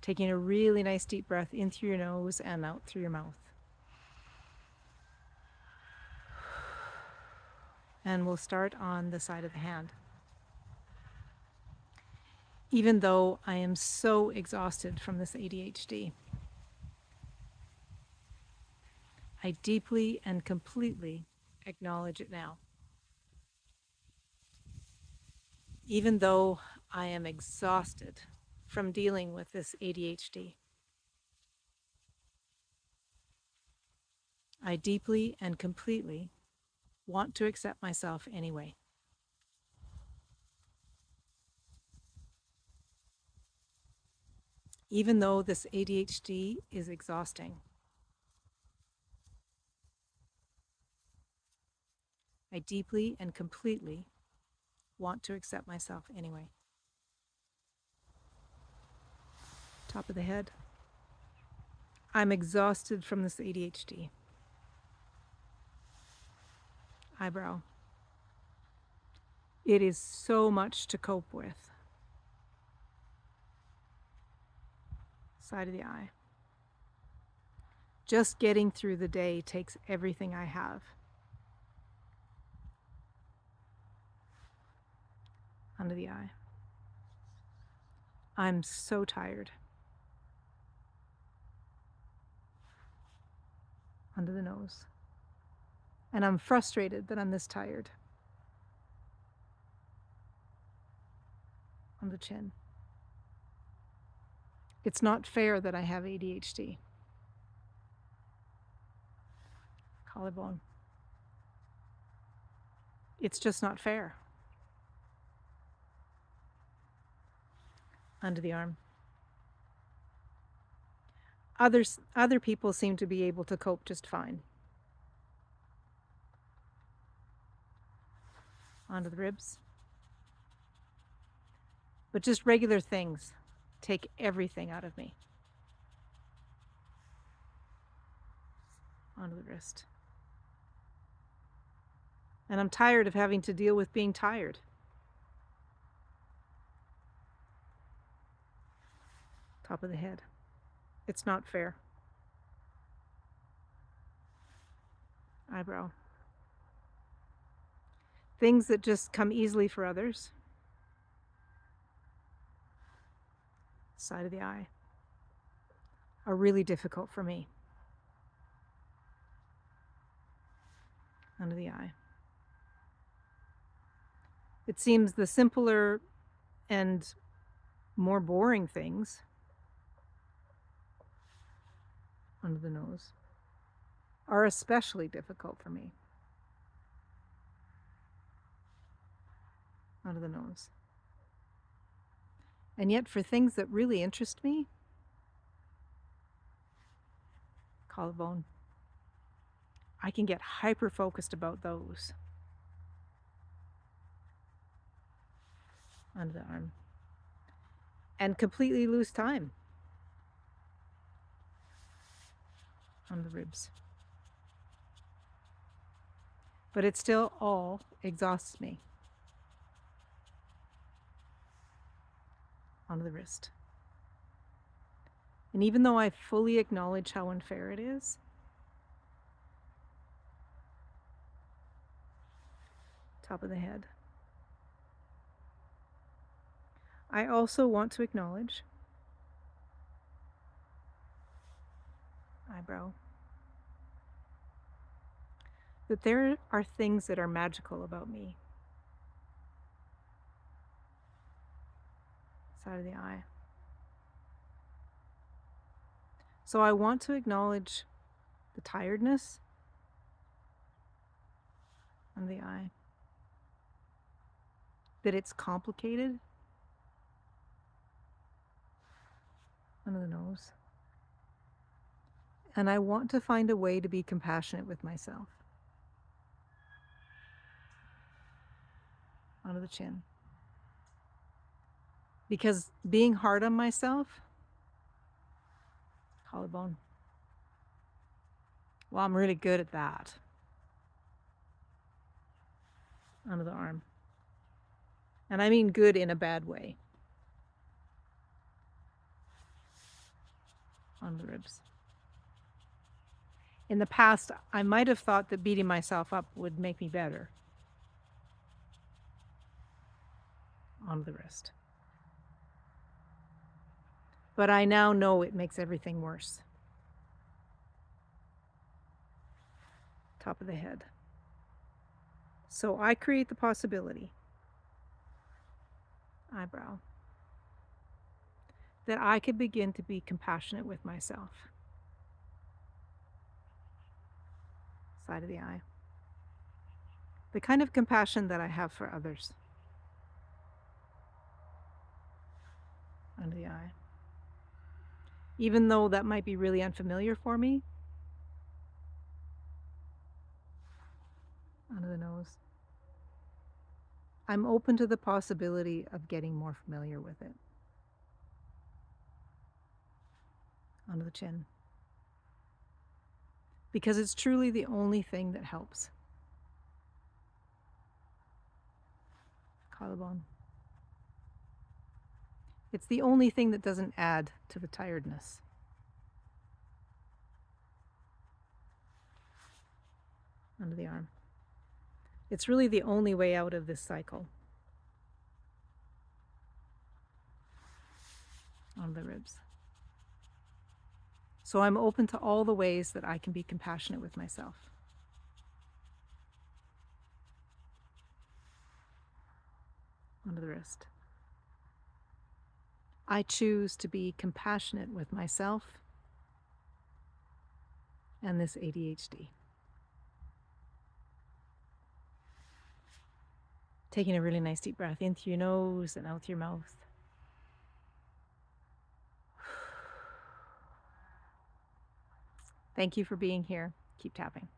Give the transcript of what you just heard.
Taking a really nice deep breath in through your nose and out through your mouth. And we'll start on the side of the hand. Even though I am so exhausted from this ADHD, I deeply and completely acknowledge it now. Even though I am exhausted from dealing with this ADHD, I deeply and completely want to accept myself anyway. Even though this ADHD is exhausting, I deeply and completely want to accept myself anyway. Top of the head. I'm exhausted from this ADHD. Eyebrow. It is so much to cope with. Side of the eye. Just getting through the day takes everything I have. Under the eye. I'm so tired. Under the nose. And I'm frustrated that I'm this tired. On the chin. It's not fair that I have ADHD. Collarbone. It's just not fair. Under the arm. Other people seem to be able to cope just fine. Onto the ribs. But just regular things take everything out of me. Onto the wrist. And I'm tired of having to deal with being tired. Top of the head. It's not fair. Eyebrow. Things that just come easily for others. Side of the eye. Are really difficult for me. Under the eye. It seems the simpler and more boring things, under the nose, are especially difficult for me. Under the nose. And yet for things that really interest me, collarbone, I can get hyper-focused about those. Under the arm. And completely lose time. On the ribs. But it still all exhausts me. Onto the wrist. And even though I fully acknowledge how unfair it is, top of the head, I also want to acknowledge eyebrow, that there are things that are magical about me. Side of the eye. So I want to acknowledge the tiredness on the eye, that it's complicated under the nose. And I want to find a way to be compassionate with myself. Under the chin. Because being hard on myself, collarbone, well, I'm really good at that. Under the arm. And I mean good in a bad way. on the ribs. In the past, I might have thought that beating myself up would make me better. On the wrist. But I now know it makes everything worse. Top of the head. So I create the possibility, eyebrow, that I could begin to be compassionate with myself. Side of the eye. The kind of compassion that I have for others. Under the eye. Even though that might be really unfamiliar for me. Under the nose. I'm open to the possibility of getting more familiar with it. Under the chin. Because it's truly the only thing that helps. Collarbone. It's the only thing that doesn't add to the tiredness. Under the arm. It's really the only way out of this cycle. On the ribs. So I'm open to all the ways that I can be compassionate with myself. Under the wrist. I choose to be compassionate with myself and this ADHD. Taking a really nice deep breath in through your nose and out through your mouth. Thank you for being here. Keep tapping.